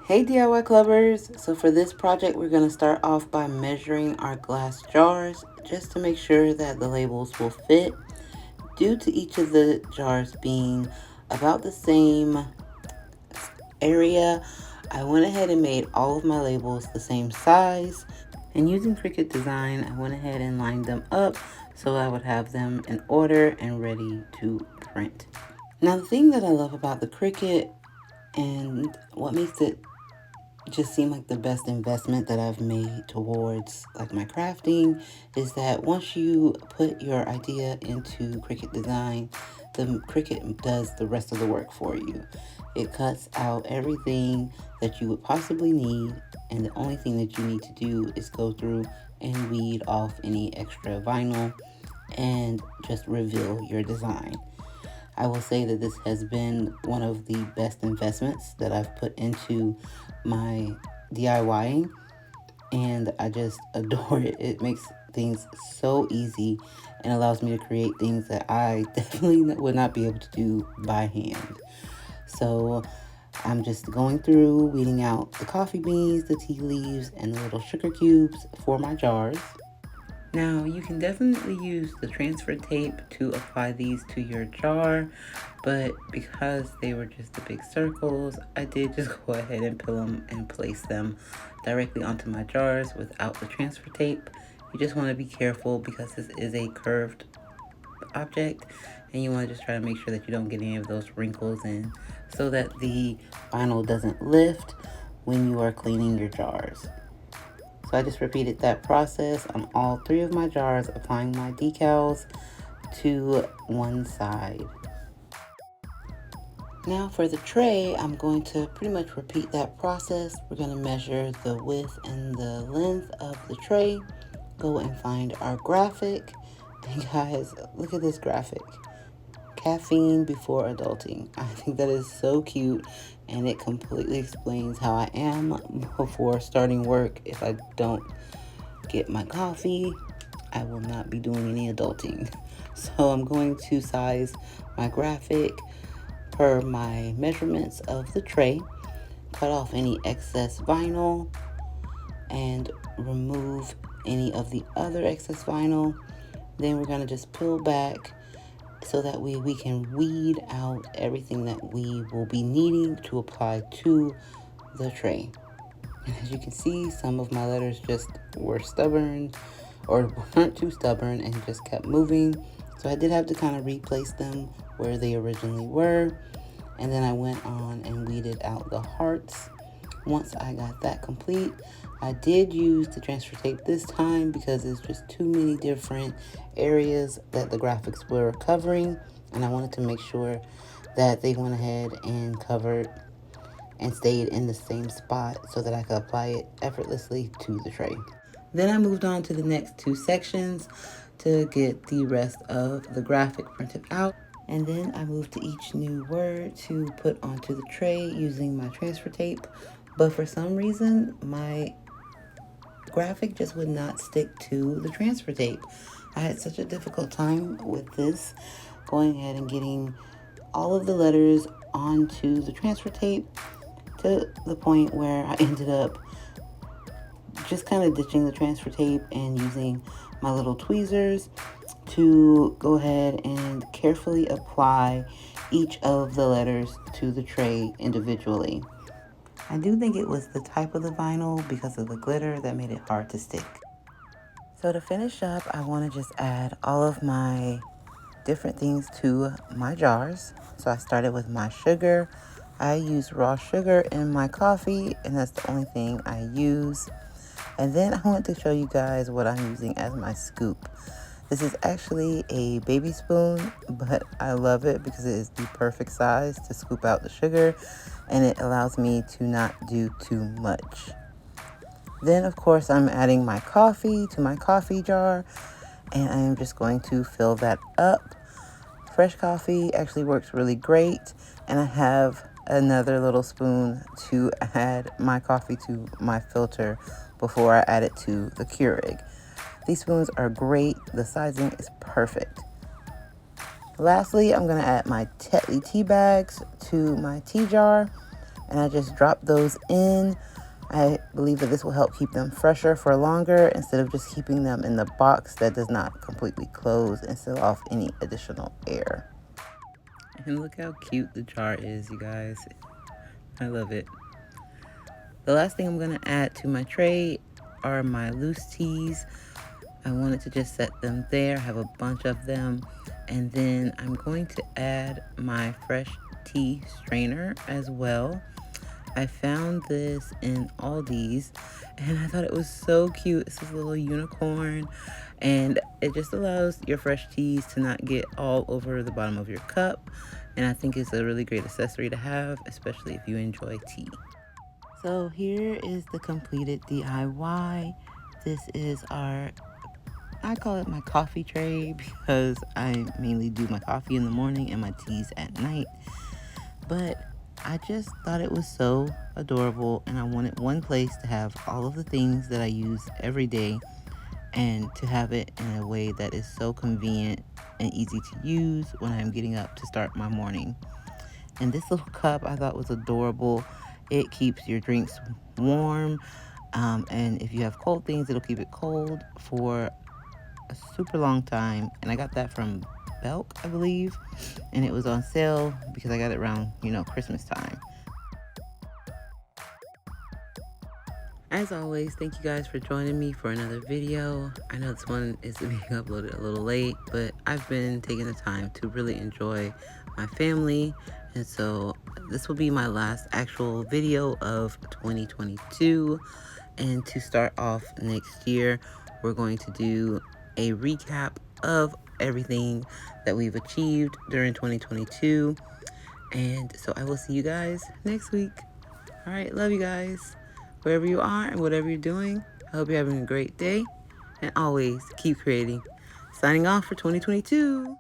Hey DIY clubbers! So for this project, we're going to start off by measuring our glass jars just to make sure that the labels will fit. Due to each of the jars being about the same area, I went ahead and made all of my labels the same size. And using Cricut Design, I went ahead and lined them up so I would have them in order and ready to print. Now the thing that I love about the Cricut and what makes it just seem like the best investment that I've made towards like my crafting is that once you put your idea into Cricut Design, the Cricut does the rest of the work for you. It cuts out everything that you would possibly need, and the only thing that you need to do is go through and weed off any extra vinyl and just reveal your design. I will say that this has been one of the best investments that I've put into my DIYing, and I just adore it. It makes things so easy and allows me to create things that I definitely would not be able to do by hand. So I'm just going through, weeding out the coffee beans, the tea leaves, and the little sugar cubes for my jars. Now, you can definitely use the transfer tape to apply these to your jar, but because they were just the big circles, I did just go ahead and peel them and place them directly onto my jars without the transfer tape. You just want to be careful because this is a curved object, and you want to just try to make sure that you don't get any of those wrinkles in so that the vinyl doesn't lift when you are cleaning your jars. So I just repeated that process on all three of my jars, applying my decals to one side. Now for the tray, I'm going to pretty much repeat that process. We're going to measure the width and the length of the tray, go and find our graphic. And guys, look at this graphic. Caffeine before adulting. I think that is so cute, and it completely explains how I am before starting work. If I don't get my coffee, I will not be doing any adulting. So I'm going to size my graphic per my measurements of the tray, cut off any excess vinyl, and remove any of the other excess vinyl. Then we're going to just peel back so that we can weed out everything that we will be needing to apply to the tray. And as you can see, some of my letters just were stubborn or weren't too stubborn and just kept moving. So I did have to kind of replace them where they originally were. And then I went on and weeded out the hearts. Once I got that complete, I did use the transfer tape this time because it's just too many different areas that the graphics were covering, and I wanted to make sure that they went ahead and covered and stayed in the same spot so that I could apply it effortlessly to the tray. Then I moved on to the next two sections to get the rest of the graphic printed out. And then I moved to each new word to put onto the tray using my transfer tape. But for some reason, my graphic just would not stick to the transfer tape. I had such a difficult time with this, going ahead and getting all of the letters onto the transfer tape to the point where I ended up just kind of ditching the transfer tape and using my little tweezers to go ahead and carefully apply each of the letters to the tray individually. I do think it was the type of the vinyl because of the glitter that made it hard to stick. So to finish up, I want to just add all of my different things to my jars. So I started with my sugar. I use raw sugar in my coffee, and that's the only thing I use. And then I want to show you guys what I'm using as my scoop. This is actually a baby spoon, but I love it because it is the perfect size to scoop out the sugar, and it allows me to not do too much. Then, of course, I'm adding my coffee to my coffee jar, and I am just going to fill that up. Fresh coffee actually works really great, and I have another little spoon to add my coffee to my filter before I add it to the Keurig. These spoons are great. The sizing is perfect. Lastly, I'm going to add my Tetley tea bags to my tea jar. and I just dropped those in. I believe that this will help keep them fresher for longer instead of just keeping them in the box that does not completely close and seal off any additional air. And look how cute the jar is, you guys. I love it. The last thing I'm going to add to my tray are my loose teas. I wanted to just set them there. I have a bunch of them. And then I'm going to add my fresh tea strainer as well. I found this in Aldi's and I thought it was so cute. It's this little unicorn and it just allows your fresh teas to not get all over the bottom of your cup. And I think it's a really great accessory to have, especially if you enjoy tea. So here is the completed DIY. This is I call it my coffee tray because I mainly do my coffee in the morning and my teas at night. But I just thought it was so adorable and I wanted one place to have all of the things that I use every day and to have it in a way that is so convenient and easy to use when I'm getting up to start my morning. And this little cup I thought was adorable. It keeps your drinks warm, and if you have cold things, it'll keep it cold for a super long time. And I got that from Belk, I believe, and it was on sale because I got it around, Christmas time. As always, thank you guys for joining me for another video. I know this one is being uploaded a little late, but I've been taking the time to really enjoy my family. And so this will be my last actual video of 2022. And to start off next year, we're going to do a recap of everything that we've achieved during 2022. And so I will see you guys next week. All right, love you guys. Wherever you are and whatever you're doing, I hope you're having a great day. And always keep creating. Signing off for 2022.